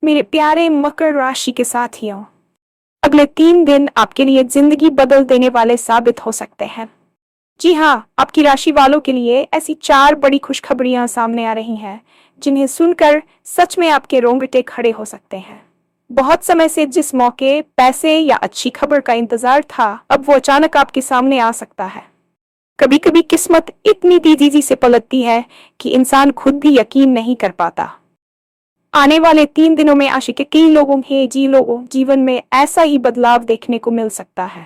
मेरे प्यारे मकर राशि के साथियों, अगले 3 दिन आपके लिए जिंदगी बदल देने वाले साबित हो सकते हैं। जी हाँ, आपकी राशि वालों के लिए ऐसी 4 बड़ी खुशखबरियां सामने आ रही हैं, जिन्हें सुनकर सच में आपके रोंगटे खड़े हो सकते हैं। बहुत समय से जिस मौके, पैसे या अच्छी खबर का इंतजार था, अब वो अचानक आपके सामने आ सकता है। कभी कभी किस्मत इतनी तेजी से पलटती है कि इंसान खुद भी यकीन नहीं कर पाता। आने वाले 3 दिनों में आशा के कई लोगों के जीवन में ऐसा ही बदलाव देखने को मिल सकता है।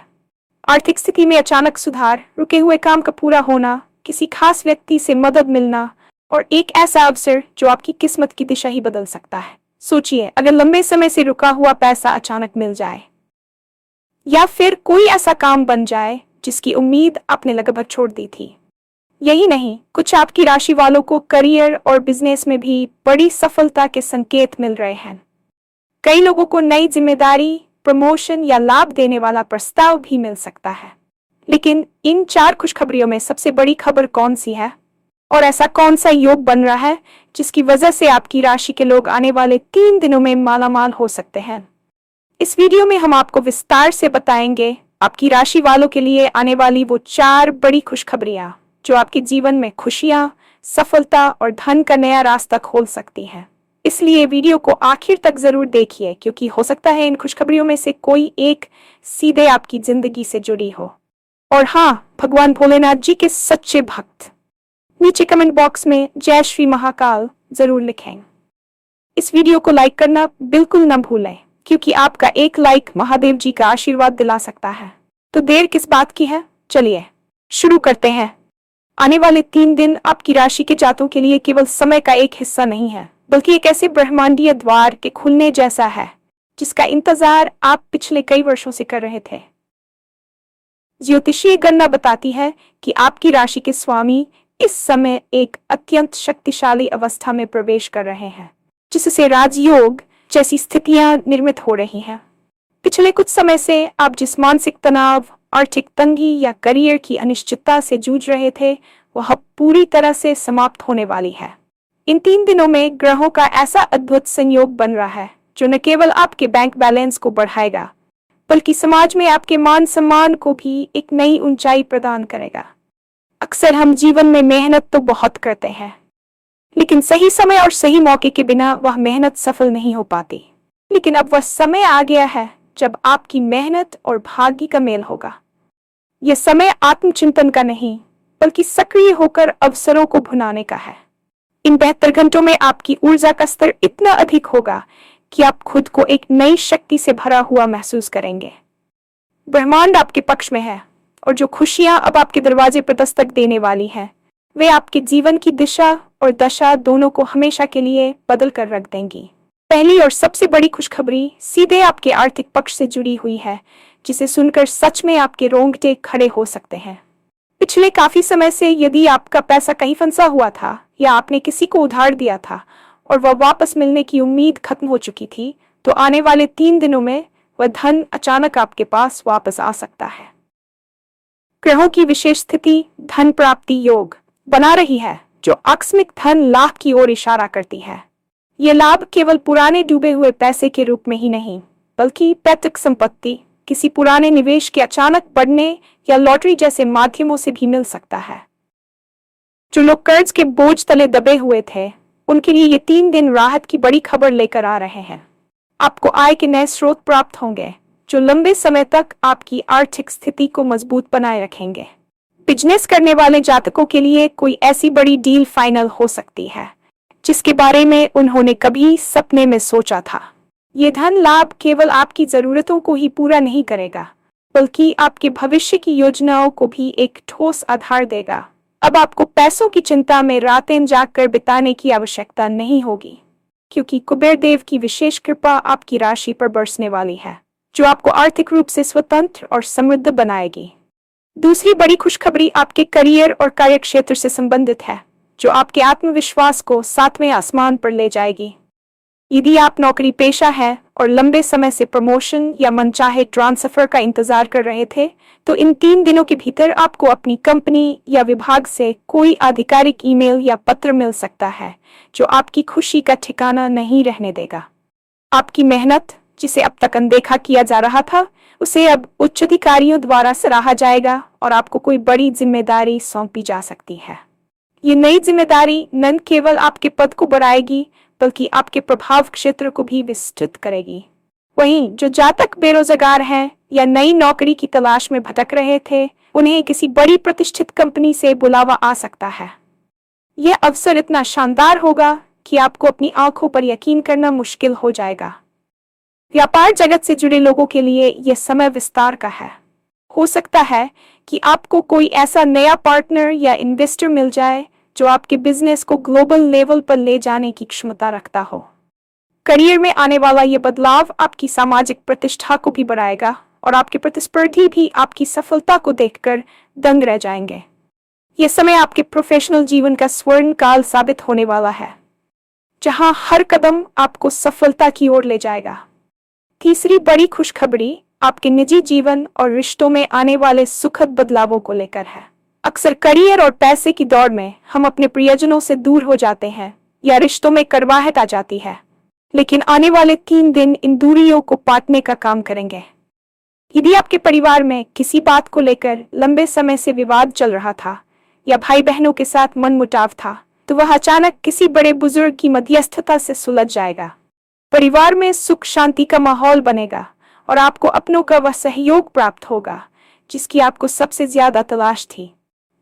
आर्थिक स्थिति में अचानक सुधार, रुके हुए काम का पूरा होना, किसी खास व्यक्ति से मदद मिलना और एक ऐसा अवसर जो आपकी किस्मत की दिशा ही बदल सकता है। सोचिए, अगर लंबे समय से रुका हुआ पैसा अचानक मिल जाए, या फिर कोई ऐसा काम बन जाए जिसकी उम्मीद आपने लगभग छोड़ दी थी। यही नहीं, कुछ आपकी राशि वालों को करियर और बिजनेस में भी बड़ी सफलता के संकेत मिल रहे हैं। कई लोगों को नई जिम्मेदारी, प्रमोशन या लाभ देने वाला प्रस्ताव भी मिल सकता है। लेकिन इन 4 खुशखबरियों में सबसे बड़ी खबर कौन सी है, और ऐसा कौन सा योग बन रहा है जिसकी वजह से आपकी राशि के लोग आने वाले 3 दिनों में मालामाल हो सकते हैं? इस वीडियो में हम आपको विस्तार से बताएंगे आपकी राशि वालों के लिए आने वाली वो 4 बड़ी खुशखबरियां जो आपके जीवन में खुशियां, सफलता और धन का नया रास्ता खोल सकती हैं। इसलिए वीडियो को आखिर तक जरूर देखिए, क्योंकि हो सकता है इन खुशखबरियों में से कोई एक सीधे आपकी जिंदगी से जुड़ी हो। और हाँ, भगवान भोलेनाथ जी के सच्चे भक्त नीचे कमेंट बॉक्स में जय श्री महाकाल जरूर लिखें। इस वीडियो को लाइक करना बिल्कुल न भूलें, क्योंकि आपका एक लाइक महादेव जी का आशीर्वाद दिला सकता है। तो देर किस बात की है, चलिए शुरू करते हैं। आने वाले 3 दिन आपकी राशि के जातकों के लिए केवल समय का एक हिस्सा नहीं है, बल्कि एक ऐसे ब्रह्मांडीय द्वार के खुलने जैसा है जिसका इंतजार आप पिछले कई वर्षों से कर रहे थे। ज्योतिषीय गणना बताती है कि आपकी राशि के स्वामी इस समय एक अत्यंत शक्तिशाली अवस्था में प्रवेश कर रहे हैं, जिससे राजयोग जैसी स्थितियां निर्मित हो रही हैं। पिछले कुछ समय से आप जिस मानसिक तनाव, आर्थिक तंगी या करियर की अनिश्चितता से जूझ रहे थे, वह पूरी तरह से समाप्त होने वाली है। इन 3 दिनों में ग्रहों का ऐसा अद्भुत संयोग बन रहा है जो न केवल आपके बैंक बैलेंस को बढ़ाएगा, बल्कि समाज में आपके मान सम्मान को भी एक नई ऊंचाई प्रदान करेगा। अक्सर हम जीवन में मेहनत तो बहुत करते हैं, लेकिन सही समय और सही मौके के बिना वह मेहनत सफल नहीं हो पाती। लेकिन अब वह समय आ गया है जब आपकी मेहनत और भाग्य का मेल होगा। यह समय आत्मचिंतन का नहीं, बल्कि सक्रिय होकर अवसरों को भुनाने का है। इन 72 घंटों में आपकी ऊर्जा का स्तर इतना अधिक होगा कि आप खुद को एक नई शक्ति से भरा हुआ महसूस करेंगे। ब्रह्मांड आपके पक्ष में है, और जो खुशियां अब आपके दरवाजे पर दस्तक देने वाली हैं, वे आपके जीवन की दिशा और दशा दोनों को हमेशा के लिए बदल कर रख देंगी। पहली और सबसे बड़ी खुशखबरी सीधे आपके आर्थिक पक्ष से जुड़ी हुई है, जिसे सुनकर सच में आपके रोंगटे खड़े हो सकते हैं। पिछले काफी समय से यदि आपका पैसा कहीं फंसा हुआ था, या आपने किसी को उधार दिया था और वह वापस मिलने की उम्मीद खत्म हो चुकी थी, तो आने वाले 3 दिनों में वह धन अचानक आपके पास वापस आ सकता है। ग्रहों की विशेष स्थिति धन प्राप्ति योग बना रही है, जो आकस्मिक धन लाभ की ओर इशारा करती है। ये लाभ केवल पुराने डूबे हुए पैसे के रूप में ही नहीं, बल्कि पैतृक संपत्ति, किसी पुराने निवेश के अचानक बढ़ने या लॉटरी जैसे माध्यमों से भी मिल सकता है। जो लोग कर्ज के बोझ तले दबे हुए थे, उनके लिए ये 3 दिन राहत की बड़ी खबर लेकर आ रहे हैं। आपको आय के नए स्रोत प्राप्त होंगे, जो लंबे समय तक आपकी आर्थिक स्थिति को मजबूत बनाए रखेंगे। बिजनेस करने वाले जातकों के लिए कोई ऐसी बड़ी डील फाइनल हो सकती है जिसके बारे में उन्होंने कभी सपने में सोचा था। ये धन लाभ केवल आपकी जरूरतों को ही पूरा नहीं करेगा, बल्कि आपके भविष्य की योजनाओं को भी एक ठोस आधार देगा। अब आपको पैसों की चिंता में रातें जागकर बिताने की आवश्यकता नहीं होगी, क्योंकि कुबेर देव की विशेष कृपा आपकी राशि पर बरसने वाली है, जो आपको आर्थिक रूप से स्वतंत्र और समृद्ध बनाएगी। दूसरी बड़ी खुशखबरी आपके करियर और कार्य क्षेत्र से संबंधित है, जो आपके आत्मविश्वास को 7वें आसमान पर ले जाएगी। यदि आप नौकरी पेशा हैं और लंबे समय से प्रमोशन या मनचाहे ट्रांसफर का इंतजार कर रहे थे, तो इन 3 दिनों के भीतर आपको अपनी कंपनी या विभाग से कोई आधिकारिक ईमेल या पत्र मिल सकता है, जो आपकी खुशी का ठिकाना नहीं रहने देगा। आपकी मेहनत, जिसे अब तक अनदेखा किया जा रहा था, उसे अब उच्च अधिकारियों द्वारा सराहा जाएगा और आपको कोई बड़ी जिम्मेदारी सौंपी जा सकती है। ये नई जिम्मेदारी न केवल आपके पद को बढ़ाएगी, बल्कि आपके प्रभाव क्षेत्र को भी विस्तृत करेगी। वहीं जो जातक बेरोजगार हैं या नई नौकरी की तलाश में भटक रहे थे, उन्हें किसी बड़ी प्रतिष्ठित कंपनी से बुलावा आ सकता है। यह अवसर इतना शानदार होगा कि आपको अपनी आंखों पर यकीन करना मुश्किल हो जाएगा। व्यापार जगत से जुड़े लोगों के लिए यह समय विस्तार का है। हो सकता है कि आपको कोई ऐसा नया पार्टनर या इन्वेस्टर मिल जाए जो आपके बिजनेस को ग्लोबल लेवल पर ले जाने की क्षमता रखता हो। करियर में आने वाला यह बदलाव आपकी सामाजिक प्रतिष्ठा को भी बढ़ाएगा और आपके प्रतिस्पर्धी भी आपकी सफलता को देखकर दंग रह जाएंगे। यह समय आपके प्रोफेशनल जीवन का स्वर्ण काल साबित होने वाला है, जहां हर कदम आपको सफलता की ओर ले जाएगा। तीसरी बड़ी खुशखबरी आपके निजी जीवन और रिश्तों में आने वाले सुखद बदलावों को लेकर है। अक्सर करियर और पैसे की दौड़ में हम अपने प्रियजनों से दूर हो जाते हैं या रिश्तों में कड़वाहट आ जाती है, लेकिन आने वाले 3 दिन इन दूरियों को पाटने का काम करेंगे। यदि आपके परिवार में किसी बात को लेकर लंबे समय से विवाद चल रहा था या भाई बहनों के साथ मनमुटाव था, तो वह अचानक किसी बड़े बुजुर्ग की मध्यस्थता से सुलझ जाएगा। परिवार में सुख शांति का माहौल बनेगा और आपको अपनों का वह सहयोग प्राप्त होगा जिसकी आपको सबसे ज्यादा तलाश थी।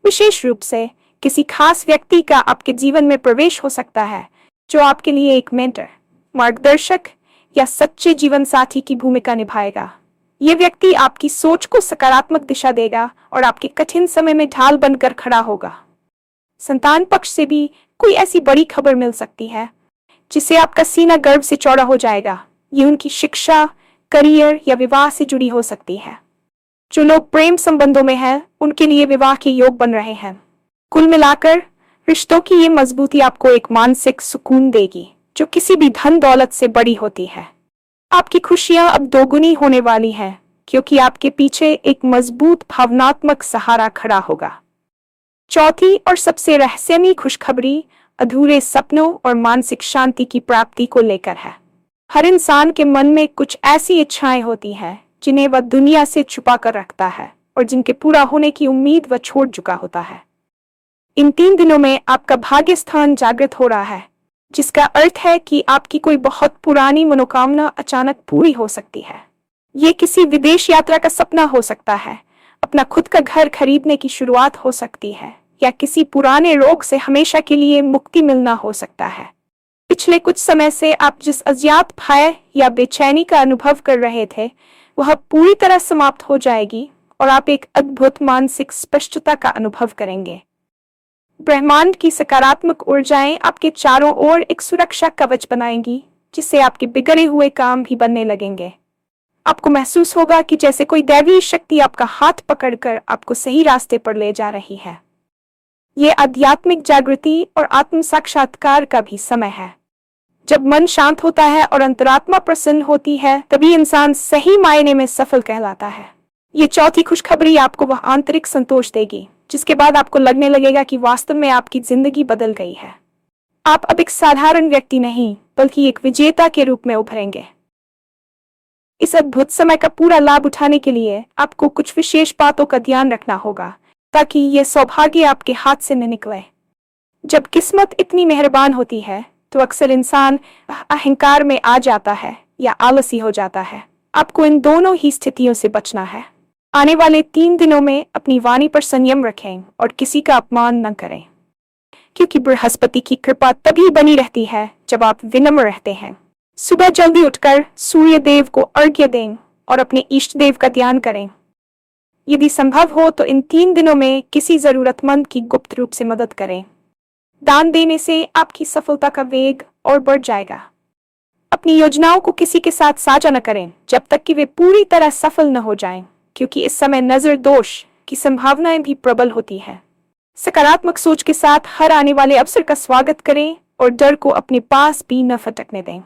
विशेष रूप से किसी खास व्यक्ति का आपके जीवन में प्रवेश हो सकता है जो आपके लिए एक मेंटर, मार्गदर्शक या सच्चे जीवन साथी की भूमिका निभाएगा। ये व्यक्ति आपकी सोच को सकारात्मक दिशा देगा और आपके कठिन समय में ढाल बनकर खड़ा होगा। संतान पक्ष से भी कोई ऐसी बड़ी खबर मिल सकती है जिससे आपका सीना गर्व से चौड़ा हो जाएगा। ये उनकी शिक्षा, करियर या विवाह से जुड़ी हो सकती है। जो लोग प्रेम संबंधों में हैं, उनके लिए विवाह के योग बन रहे हैं। कुल मिलाकर रिश्तों की ये मजबूती आपको एक मानसिक सुकून देगी जो किसी भी धन दौलत से बड़ी होती है। आपकी खुशियां अब दोगुनी होने वाली हैं क्योंकि आपके पीछे एक मजबूत भावनात्मक सहारा खड़ा होगा। चौथी और सबसे रहस्यमयी खुशखबरी अधूरे सपनों और मानसिक शांति की प्राप्ति को लेकर है। हर इंसान के मन में कुछ ऐसी इच्छाएं होती हैं जिन्हें वह दुनिया से छुपा कर रखता है और जिनके पूरा होने की उम्मीद वह छोड़ चुका होता है। इन 3 दिनों में आपका भाग्य स्थान जागृत हो रहा है, जिसका अर्थ है कि आपकी कोई बहुत पुरानी मनोकामना अचानक पूरी हो सकती है। ये किसी विदेश यात्रा का सपना हो सकता है, अपना खुद का घर खरीदने की शुरुआत हो सकती है, या किसी पुराने रोग से हमेशा के लिए मुक्ति मिलना हो सकता है। पिछले कुछ समय से आप जिस अज्ञात भय या बेचैनी का अनुभव कर रहे थे, वह पूरी तरह समाप्त हो जाएगी और आप एक अद्भुत मानसिक स्पष्टता का अनुभव करेंगे। ब्रह्मांड की सकारात्मक ऊर्जाएं आपके चारों ओर एक सुरक्षा कवच बनाएंगी, जिससे आपके बिगड़े हुए काम भी बनने लगेंगे। आपको महसूस होगा कि जैसे कोई दैवीय शक्ति आपका हाथ पकड़कर आपको सही रास्ते पर ले जा रही है। ये आध्यात्मिक जागृति और आत्म साक्षात्कार का भी समय है। जब मन शांत होता है और अंतरात्मा प्रसन्न होती है, तभी इंसान सही मायने में सफल कहलाता है। ये चौथी खुशखबरी आपको वह आंतरिक संतोष देगी जिसके बाद आपको लगने लगेगा कि वास्तव में आपकी जिंदगी बदल गई है। आप अब एक साधारण व्यक्ति नहीं, बल्कि एक विजेता के रूप में उभरेंगे। इस अद्भुत समय का पूरा लाभ उठाने के लिए आपको कुछ विशेष बातों का ध्यान रखना होगा ताकि ये सौभाग्य आपके हाथ से न निकले। जब किस्मत इतनी मेहरबान होती है तो अक्सर इंसान अहंकार में आ जाता है या आलसी हो जाता है। आपको इन दोनों ही स्थितियों से बचना है। आने वाले 3 दिनों में अपनी वाणी पर संयम रखें और किसी का अपमान न करें, क्योंकि बृहस्पति की कृपा तभी बनी रहती है जब आप विनम्र रहते हैं। सुबह जल्दी उठकर सूर्य देव को अर्घ्य दें और अपने इष्ट देव का ध्यान करें। यदि संभव हो तो इन 3 दिनों में किसी जरूरतमंद की गुप्त रूप से मदद करें। दान देने से आपकी सफलता का वेग और बढ़ जाएगा। अपनी योजनाओं को किसी के साथ साझा न करें जब तक कि वे पूरी तरह सफल न हो जाएं, क्योंकि इस समय नजर दोष की संभावनाएं भी प्रबल होती हैं। सकारात्मक सोच के साथ हर आने वाले अवसर का स्वागत करें और डर को अपने पास भी न फटकने दें।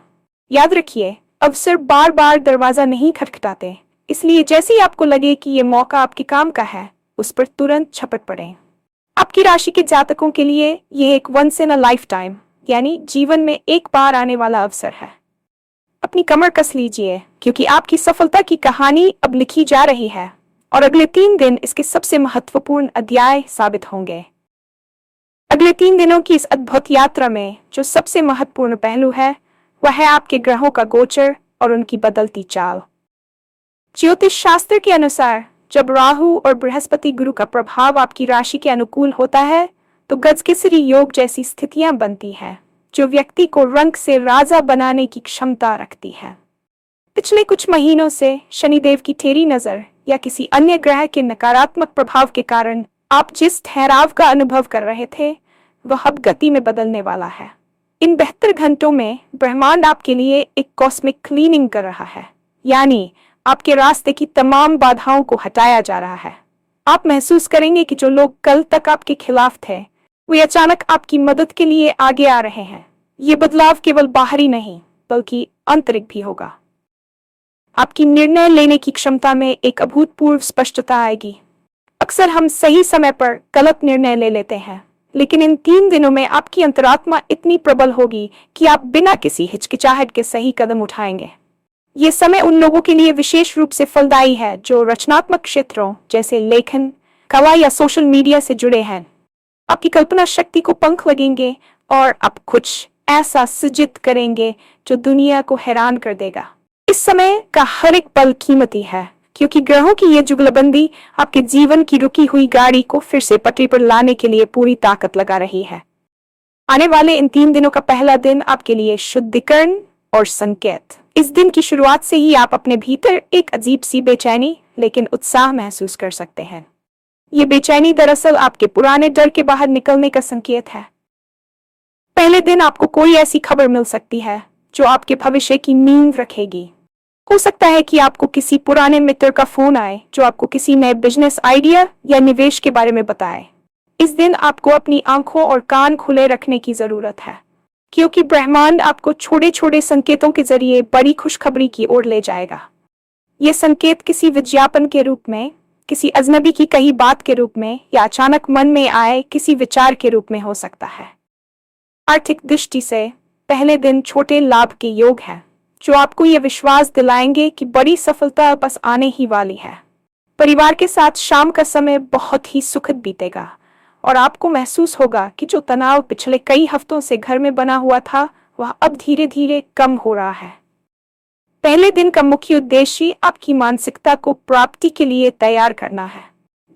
याद रखिए, अवसर बार बार दरवाजा नहीं खटखटाते, इसलिए जैसे ही आपको लगे कि ये मौका आपके काम का है, उस पर तुरंत झपट पड़ें। आपकी राशि के जातकों के लिए ये एक once in a lifetime यानी जीवन में एक बार आने वाला अवसर है। अपनी कमर कस लीजिए, क्योंकि आपकी सफलता की कहानी अब लिखी जा रही है और अगले 3 दिन इसके सबसे महत्वपूर्ण अध्याय साबित होंगे। अगले 3 दिनों की इस अद्भुत यात्रा में जो सबसे महत्वपूर्ण पहलू है वह है आपके ग्रहों का गोचर और उनकी बदलती चाल। ज्योतिष शास्त्र के अनुसार जब राहु और बृहस्पति गुरु का प्रभाव आपकी राशि के अनुकूल होता है तो गजकेसरी योग जैसी स्थितियां बनती हैं, जो व्यक्ति को रंग से राजा बनाने की क्षमता रखती है। पिछले कुछ महीनों से शनिदेव की टेढ़ी नजर या किसी अन्य ग्रह के नकारात्मक प्रभाव के कारण आप जिस ठहराव का अनुभव कर रहे थे वह अब गति में बदलने वाला है। इन 72 घंटों में ब्रह्मांड आपके लिए एक कॉस्मिक क्लीनिंग कर रहा है, यानी आपके रास्ते की तमाम बाधाओं को हटाया जा रहा है। आप महसूस करेंगे कि जो लोग कल तक आपके खिलाफ थे वे अचानक आपकी मदद के लिए आगे आ रहे हैं। ये बदलाव केवल बाहरी नहीं बल्कि आंतरिक भी होगा। आपकी निर्णय लेने की क्षमता में एक अभूतपूर्व स्पष्टता आएगी। अक्सर हम सही समय पर गलत निर्णय ले लेते हैं, लेकिन इन 3 दिनों में आपकी अंतरात्मा इतनी प्रबल होगी कि आप बिना किसी हिचकिचाहट के सही कदम उठाएंगे। ये समय उन लोगों के लिए विशेष रूप से फलदायी है जो रचनात्मक क्षेत्रों जैसे लेखन, कला या सोशल मीडिया से जुड़े हैं। आपकी कल्पना शक्ति को पंख लगेंगे और आप कुछ ऐसा सृजित करेंगे जो दुनिया को हैरान कर देगा। इस समय का हर एक पल कीमती है, क्योंकि ग्रहों की ये जुगलबंदी आपके जीवन की रुकी हुई गाड़ी को फिर से पटरी पर लाने के लिए पूरी ताकत लगा रही है। आने वाले इन 3 दिनों का पहला दिन आपके लिए शुद्धिकरण और संकेत। इस दिन की शुरुआत से ही आप अपने भीतर एक अजीब सी बेचैनी लेकिन उत्साह महसूस कर सकते हैं। ये बेचैनी दरअसल आपके पुराने डर के बाहर निकलने का संकेत है। पहले दिन आपको कोई ऐसी खबर मिल सकती है जो आपके भविष्य की नींव रखेगी। हो सकता है कि आपको किसी पुराने मित्र का फोन आए जो आपको किसी नए बिजनेस आइडिया या निवेश के बारे में बताए। इस दिन आपको अपनी आंखों और कान खुले रखने की जरूरत है, क्योंकि ब्रह्मांड आपको छोटे छोटे संकेतों के जरिए बड़ी खुशखबरी की ओर ले जाएगा। ये संकेत किसी विज्ञापन के रूप में, किसी अजनबी की कही बात के रूप में या अचानक मन में आए किसी विचार के रूप में हो सकता है। आर्थिक दृष्टि से पहले दिन छोटे लाभ के योग है जो आपको यह विश्वास दिलाएंगे कि बड़ी सफलता बस आने ही वाली है। परिवार के साथ शाम का समय बहुत ही सुखद बीतेगा और आपको महसूस होगा कि जो तनाव पिछले कई हफ्तों से घर में बना हुआ था वह अब धीरे धीरे कम हो रहा है। पहले दिन का मुख्य उद्देश्य आपकी मानसिकता को प्राप्ति के लिए तैयार करना है।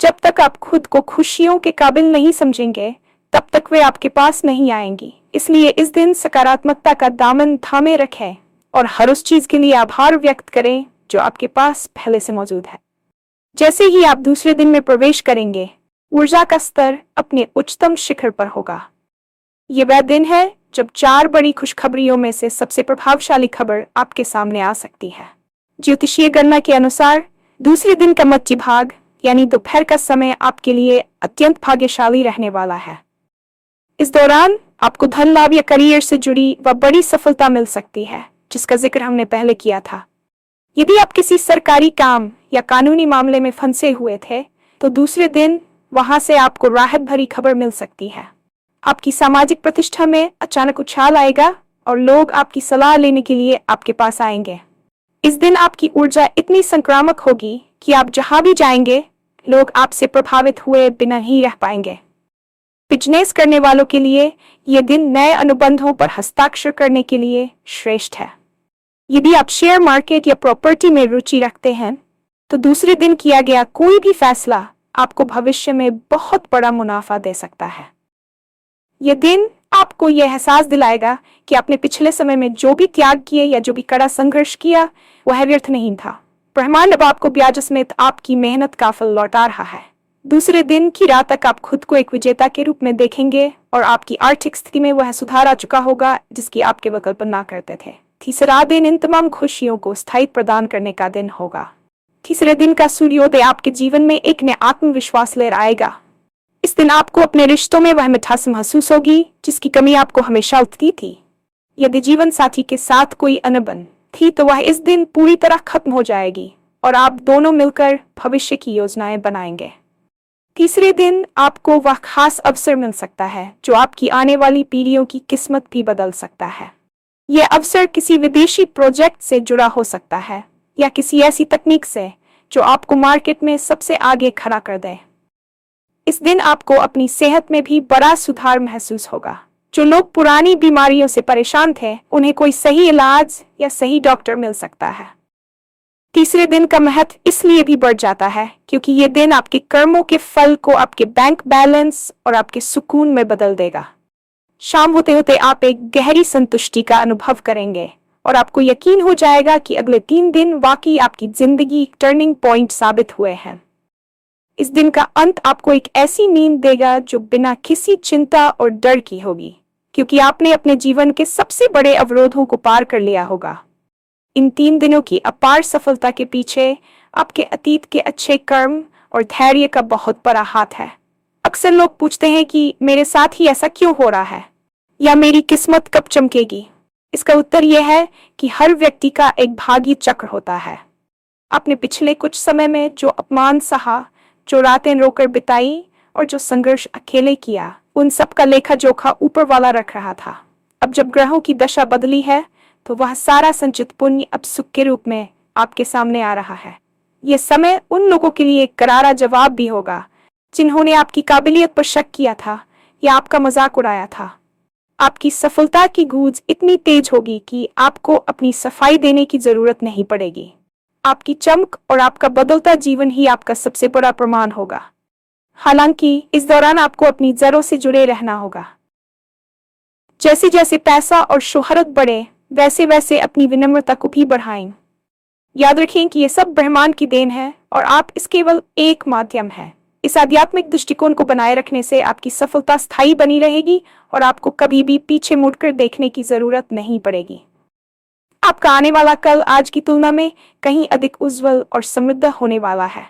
जब तक आप खुद को खुशियों के काबिल नहीं समझेंगे तब तक वे आपके पास नहीं आएंगी। इसलिए इस दिन सकारात्मकता का दामन थामे रखें और हर उस चीज के लिए आभार व्यक्त करें जो आपके पास पहले से मौजूद है। जैसे ही आप दूसरे दिन में प्रवेश करेंगे, ऊर्जा का स्तर अपने उच्चतम शिखर पर होगा। ये वह दिन है जब 4 बड़ी खुशखबरियों में से सबसे प्रभावशाली खबर आपके सामने आ सकती है। ज्योतिषीय गणना के अनुसार दूसरे दिन का मध्य भाग यानी दोपहर का समय आपके लिए अत्यंत भाग्यशाली रहने वाला है। इस दौरान आपको धन लाभ या करियर से जुड़ी वह बड़ी सफलता मिल सकती है जिसका जिक्र हमने पहले किया था। यदि आप किसी सरकारी काम या कानूनी मामले में फंसे हुए थे तो दूसरे दिन वहां से आपको राहत भरी खबर मिल सकती है। आपकी सामाजिक प्रतिष्ठा में अचानक उछाल आएगा और लोग आपकी सलाह लेने के लिए आपके पास आएंगे। इस दिन आपकी ऊर्जा इतनी संक्रामक होगी कि आप जहां भी जाएंगे लोग आपसे प्रभावित हुए बिना ही रह पाएंगे। बिजनेस करने वालों के लिए यह दिन नए अनुबंधों पर हस्ताक्षर करने के लिए श्रेष्ठ है। यदि आप शेयर मार्केट या प्रॉपर्टी में रुचि रखते हैं तो दूसरे दिन किया गया कोई भी फैसला आपको भविष्य में बहुत बड़ा मुनाफा दे सकता है। यह दिन आपको यह एहसास दिलाएगा कि आपने पिछले समय में जो भी त्याग किए या जो भी कड़ा संघर्ष किया वह व्यर्थ नहीं था। ब्रह्मांड अब आपको ब्याज समेत आपकी मेहनत का फल लौटा रहा है। दूसरे दिन की रात तक आप खुद को एक विजेता के रूप में देखेंगे और आपकी आर्थिक स्थिति में वह सुधार आ चुका होगा जिसकी आप केवल कल्पना ना करते थे। तीसरा दिन इन तमाम खुशियों को स्थायित्व प्रदान करने का दिन होगा। तीसरे दिन का सूर्योदय आपके जीवन में एक नया आत्मविश्वास लेकर आएगा। इस दिन आपको अपने रिश्तों में वह मिठास महसूस होगी जिसकी कमी आपको हमेशा उठती थी। यदि जीवन साथी के साथ कोई अनबन थी तो वह इस दिन पूरी तरह खत्म हो जाएगी और आप दोनों मिलकर भविष्य की योजनाएं बनाएंगे। तीसरे दिन आपको वह खास अवसर मिल सकता है जो आपकी आने वाली पीढ़ियों की किस्मत भी बदल सकता है। यह अवसर किसी विदेशी प्रोजेक्ट से जुड़ा हो सकता है या किसी ऐसी तकनीक से जो आपको मार्केट में सबसे आगे खड़ा कर दे। इस दिन आपको अपनी सेहत में भी बड़ा सुधार महसूस होगा। जो लोग पुरानी बीमारियों से परेशान थे, उन्हें कोई सही इलाज या सही डॉक्टर मिल सकता है। तीसरे दिन का महत्व इसलिए भी बढ़ जाता है क्योंकि ये दिन आपके कर्मों के फल को आपके बैंक बैलेंस और आपके सुकून में बदल देगा। शाम होते होते आप एक गहरी संतुष्टि का अनुभव करेंगे और आपको यकीन हो जाएगा कि अगले 3 दिन वाकई आपकी जिंदगी टर्निंग पॉइंट साबित हुए हैं। इस दिन का अंत आपको एक ऐसी नींद देगा जो बिना किसी चिंता और डर की होगी, क्योंकि आपने अपने जीवन के सबसे बड़े अवरोधों को पार कर लिया होगा। इन 3 दिनों की अपार सफलता के पीछे आपके अतीत के अच्छे कर्म और धैर्य का बहुत बड़ा हाथ है। अक्सर लोग पूछते हैं कि मेरे साथ ही ऐसा क्यों हो रहा है या मेरी किस्मत कब चमकेगी। इसका उत्तर यह है कि हर व्यक्ति का एक भाग्य चक्र होता है। आपने पिछले कुछ समय में जो अपमान सहा, जो रातें रोकर बिताई और जो संघर्ष अकेले किया, उन सब का लेखा जोखा ऊपर वाला रख रहा था। अब जब ग्रहों की दशा बदली है तो वह सारा संचित पुण्य अब सुख के रूप में आपके सामने आ रहा है। यह समय उन लोगों के लिए एक करारा जवाब भी होगा जिन्होंने आपकी काबिलियत पर शक किया था या आपका मजाक उड़ाया था। आपकी सफलता की गूंज इतनी तेज होगी कि आपको अपनी सफाई देने की जरूरत नहीं पड़ेगी। आपकी चमक और आपका बदलता जीवन ही आपका सबसे बड़ा प्रमाण होगा। हालांकि इस दौरान आपको अपनी जड़ों से जुड़े रहना होगा। जैसे जैसे पैसा और शोहरत बढ़े, वैसे वैसे अपनी विनम्रता को भी बढ़ाएं। याद रखें कि यह सब ब्रह्मांड की देन है और आप इस केवल एक माध्यम है। इस आध्यात्मिक दृष्टिकोण को बनाए रखने से आपकी सफलता स्थायी बनी रहेगी और आपको कभी भी पीछे मुड़कर देखने की जरूरत नहीं पड़ेगी। आपका आने वाला कल आज की तुलना में कहीं अधिक उज्जवल और समृद्ध होने वाला है।